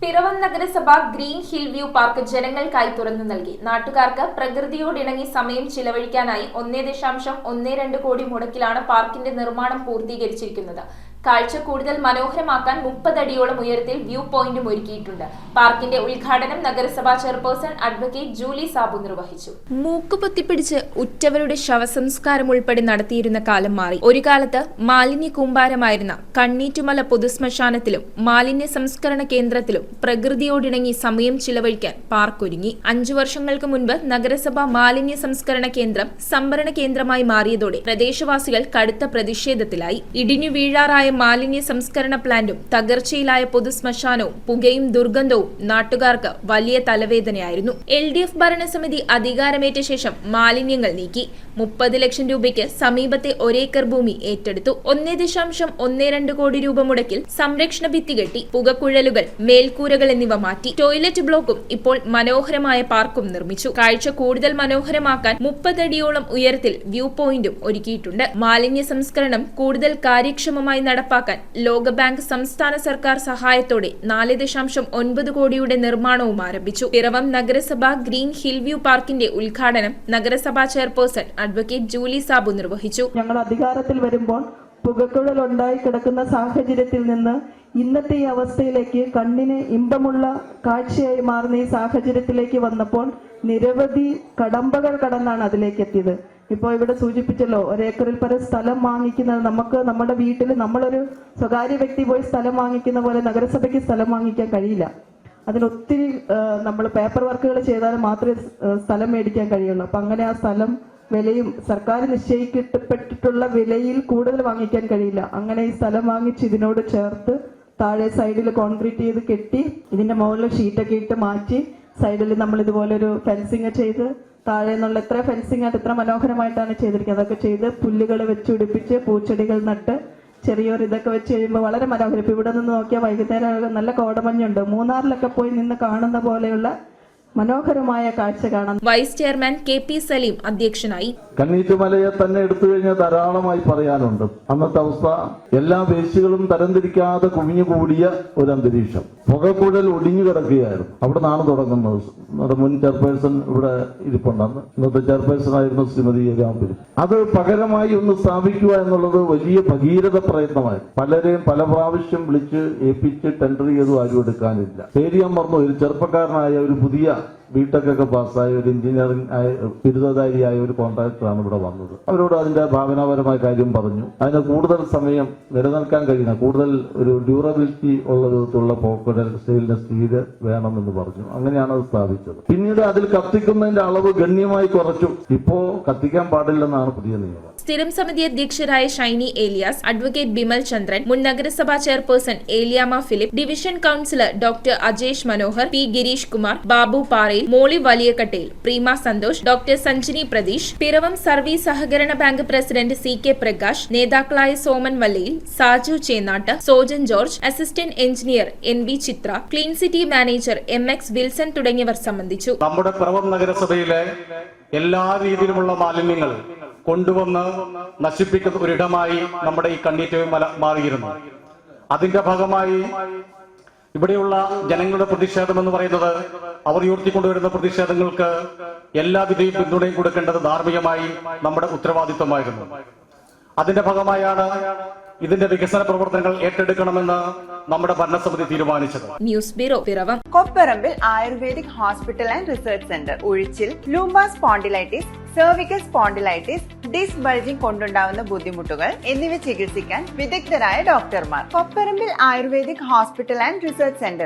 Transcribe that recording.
പിറവം നഗരസഭ green hill view park ജനങ്ങൾക്കായി തുറന്നു നൽകി. നാട്ടുകാർക്ക് പ്രകൃതിയോടിണങ്ങി സമയം ചിലവഴിക്കാനായി 1.12 കോടി മുടക്കിലാണ് പാർക്കിന്റെ നിർമ്മാണം പൂർത്തീകരിച്ചിരിക്കുന്നത്. കാഴ്ച കൂടുതൽ മനോഹരമാക്കാൻ 30 അടിയോളം ഉയരത്തിൽ വ്യൂ പോയിന്റും ഒരുക്കിയിട്ടുണ്ട്. പാർക്കിന്റെ ഉദ്ഘാടനം നഗരസഭാ ചെയർപേഴ്സൺ അഡ്വക്കേറ്റ് ജൂലി സാബു നിർവഹിച്ചു. മൂക്കുപൊത്തിപ്പിടിച്ച് ഉറ്റവരുടെ ശവസംസ്കാരം ഉൾപ്പെടെ നടത്തിയിരുന്ന കാലം മാറി. ഒരു കാലത്ത് മാലിന്യ കൂമ്പാരമായിരുന്ന കണ്ണീറ്റുമല പൊതുശ്മശാനത്തിലും മാലിന്യ സംസ്കരണ കേന്ദ്രത്തിലും പ്രകൃതിയോടിണങ്ങി സമയം ചിലവഴിക്കാൻ പാർക്ക് ഒരുങ്ങി. 5 വർഷങ്ങൾക്ക് മുൻപ് നഗരസഭ മാലിന്യ സംസ്കരണ കേന്ദ്രം സംഭരണ കേന്ദ്രമായി മാറിയതോടെ പ്രദേശവാസികൾ കടുത്ത പ്രതിഷേധത്തിലായി. ഇടിഞ്ഞു വീഴാറായ മാലിന്യ സംസ്കരണ പ്ലാന്റും തകർച്ചയിലായ പൊതുശ്മശാനവും പുകയും ദുർഗന്ധവും നാട്ടുകാർക്ക് വലിയ തലവേദനയായിരുന്നു. LDF ഭരണസമിതി അധികാരമേറ്റ ശേഷം മാലിന്യങ്ങൾ നീക്കി 30 ലക്ഷം രൂപയ്ക്ക് സമീപത്തെ ഒരേക്കർ ഭൂമി ഏറ്റെടുത്തു. 1.12 കോടി രൂപ മുടക്കിൽ സംരക്ഷണ ഭിത്തി കെട്ടി, പുകക്കുഴലുകൾ, മേൽക്കൂരകൾ എന്നിവ മാറ്റി. ടോയ്ലറ്റ് ബ്ലോക്കും ഇപ്പോൾ മനോഹരമായ പാർക്കും നിർമ്മിച്ചു. കാഴ്ച കൂടുതൽ മനോഹരമാക്കാൻ 30 അടിയോളം ഉയരത്തിൽ വ്യൂ പോയിന്റും ഒരുക്കിയിട്ടുണ്ട്. മാലിന്യ സംസ്കരണം കൂടുതൽ കാര്യക്ഷമമായി നടപ്പാക്കാൻ ലോകബാങ്ക് സംസ്ഥാന സർക്കാർ സഹായത്തോടെ 4.9 കോടിയുടെ നിർമ്മാണവും ആരംഭിച്ചു. പിറവം നഗരസഭ ഗ്രീൻ ഹിൽ വ്യൂ പാർക്കിന്റെ ഉദ്ഘാടനം നഗരസഭാ ചെയർപേഴ്സൺ അഡ്വക്കേറ്റ് ജൂലി സാബു നിർവഹിച്ചു. ഞങ്ങൾ അധികാരത്തിൽ വരുമ്പോൾ പുകക്കുഴൽ ഉണ്ടായി കിടക്കുന്ന സാഹചര്യത്തിൽ നിന്ന് ഇന്നത്തെ ഈ അവസ്ഥയിലേക്ക് കണ്ണിന് ഇമ്പമുള്ള കാഴ്ചയായി മാറുന്ന ഈ സാഹചര്യത്തിലേക്ക് വന്നപ്പോൾ നിരവധി കടമ്പകൾ കടന്നാണ് അതിലേക്ക് എത്തിയത്. ഇപ്പോൾ ഇവിടെ സൂചിപ്പിച്ചല്ലോ, ഒരേക്കറിൽ പരം സ്ഥലം വാങ്ങിക്കുന്നത് നമുക്ക് നമ്മുടെ വീട്ടിൽ നമ്മളൊരു സ്വകാര്യ വ്യക്തി പോയി സ്ഥലം വാങ്ങിക്കുന്ന പോലെ നഗരസഭയ്ക്ക് സ്ഥലം വാങ്ങിക്കാൻ കഴിയില്ല. അതിനൊത്തിരി നമ്മൾ പേപ്പർ വർക്കുകൾ ചെയ്താൽ മാത്രമേ സ്ഥലം മേടിക്കാൻ കഴിയുള്ളൂ. അപ്പം അങ്ങനെ ആ സ്ഥലം വിലയും സർക്കാർ നിശ്ചയിക്കപ്പെട്ടിട്ടുള്ള വിലയിൽ കൂടുതൽ വാങ്ങിക്കാൻ കഴിയില്ല. അങ്ങനെ ഈ സ്ഥലം വാങ്ങിച്ച് ഇതിനോട് ചേർത്ത് താഴെ സൈഡിൽ കോൺക്രീറ്റ് ചെയ്ത് കെട്ടി ഇതിന്റെ മുകളിൽ ഷീറ്റൊക്കെ ഇട്ട് മാറ്റി സൈഡിൽ നമ്മൾ ഇതുപോലൊരു ഫെൻസിങ് ചെയ്ത് താഴെ നിന്നുള്ള എത്ര ഫെൻസിങ് ആയിട്ട് എത്ര മനോഹരമായിട്ടാണ് ചെയ്തിരിക്കുന്നത്. അതൊക്കെ ചെയ്ത് പുല്ലുകൾ വെച്ചുപിടിപ്പിച്ച് പൂച്ചെടികൾ നട്ട് ചെറിയൊരു ഇതൊക്കെ വെച്ച് കഴിയുമ്പോൾ വളരെ മനോഹരം. ഇപ്പം ഇവിടെ നിന്ന് നോക്കിയാൽ വൈകുന്നേരം നല്ല കോടമഞ്ഞുണ്ട്. മൂന്നാറിലൊക്കെ പോയി നിന്ന് കാണുന്ന പോലെയുള്ള മനോഹരമായ കാഴ്ച കാണാം. വൈസ് ചെയർമാൻ KP സലീം അധ്യക്ഷനായി. കണ്ണീറ്റുമലയെ തന്നെ എടുത്തു കഴിഞ്ഞാൽ ധാരാളമായി പറയാനുണ്ട്. അന്നത്തെ അവസ്ഥ എല്ലാ വേസ്റ്റുകളും തരംതിരിക്കാതെ കുമിഞ്ഞുകൂടിയ ഒരു അന്തരീക്ഷം. പുകക്കുഴൽ ഒടിഞ്ഞു കിടക്കുകയായിരുന്നു. അവിടെ നിന്നാണ് തുടങ്ങുന്നത്. നമ്മുടെ മുൻ ചെയർപേഴ്സൺ ഇവിടെ ഇരിപ്പുണ്ടെന്ന്, ഇന്നത്തെ ചെയർപേഴ്സൺ ആയിരുന്നു ശ്രീമതി രാംപുരി. അത് പകരമായി ഒന്ന് സ്ഥാപിക്കുക എന്നുള്ളത് വലിയ ഭഗീരഥ പ്രയത്നമായിരുന്നു. പലരെയും പല പ്രാവശ്യം വിളിച്ച് ഏൽപ്പിച്ച് ടെൻഡർ ചെയ്തു ആരും എടുക്കാനില്ല. ശരിയാൻ പറഞ്ഞു. ഒരു ചെറുപ്പക്കാരനായ ഒരു പുതിയ ബിടെക് പാസ്സായ ഒരു എഞ്ചിനീയറിംഗ് ബിരുദധാരിയായ ഒരു കോൺട്രാക്ടറാണ് ഇവിടെ വന്നത്. അവരോട് അതിന്റെ ഭാവനാപരമായ കാര്യം പറഞ്ഞു. അതിന് കൂടുതൽ സമയം നിലനിൽക്കാൻ കഴിയുന്ന, കൂടുതൽ ഒരു ഡ്യൂറബിലിറ്റി ഉള്ള വിധത്തിലുള്ള പോക്കുടൽ സ്റ്റെയിൻലെസ് സ്റ്റീൽ വേണമെന്ന് പറഞ്ഞു. അങ്ങനെയാണ് അത് സ്ഥാപിച്ചത്. പിന്നീട് അതിൽ കത്തിക്കുന്നതിന്റെ അളവ് ഗണ്യമായി കുറച്ചു. ഇപ്പോ കത്തിക്കാൻ പാടില്ലെന്നാണ് പുതിയ നിയമം. സ്ഥിരം സമിതി അധ്യക്ഷരായ ഷൈനി ഏലിയാസ്, അഡ്വക്കേറ്റ് ബിമൽ ചന്ദ്രൻ, മുൻ നഗരസഭാ chairperson Eliyamma Philip, division councillor doctor Ajesh Manohar, P Girish Kumar, Babu Parayil, Molly Valiyakattayil, Prema Santhosh, doctor Sanjini Pratheesh, Piravom service സഹകരണ ബാങ്ക് പ്രസിഡന്റ് CK പ്രകാശ്, നേതാക്കളായ Soman Vallayil, Saju Chennattu, Sojan George, assistant engineer NB Chithra, clean city manager MX Wilson തുടങ്ങിയവർ സംബന്ധിച്ചു. നമ്മുടെ പിറവം നഗരസഭയിലെ എല്ലാ രീതിയിലുമുള്ള മാലിന്യങ്ങൾ കൊണ്ടുവന്ന് നശിപ്പിക്കുന്ന ഒരിടമായി നമ്മുടെ ഈ കണ്ണീറ്റുമല മാറിയിരുന്നു. അതിന്റെ ഭാഗമായി ഇവിടെയുള്ള ജനങ്ങളുടെ പ്രതിഷേധം എന്ന് പറയുന്നത്, അവർ ഉയർത്തിക്കൊണ്ടുവരുന്ന പ്രതിഷേധങ്ങൾക്ക് എല്ലാവിധയും പിന്തുണയും കൊടുക്കേണ്ടത് ധാർമ്മികമായി നമ്മുടെ ഉത്തരവാദിത്വമായിരുന്നു. അതിന്റെ ഭാഗമായാണ് ഇതിന്റെ വികസന പ്രവർത്തനങ്ങൾ ഏറ്റെടുക്കണമെന്ന് നമ്മുടെ ഭരണസമിതി തീരുമാനിച്ചത്. News bureau, Piravom. Kopparambil ayurvedic hospital and research centre. ഉഴിച്ചിൽ, lumbar spondylitis, cervical spondylitis, disc bulging കൊണ്ടുണ്ടാവുന്ന ബുദ്ധിമുട്ടുകൾ എന്നിവ ചികിത്സിക്കാൻ വിദഗ്ധരായ ഡോക്ടർമാർ. Kopparambil ayurvedic hospital and research centre,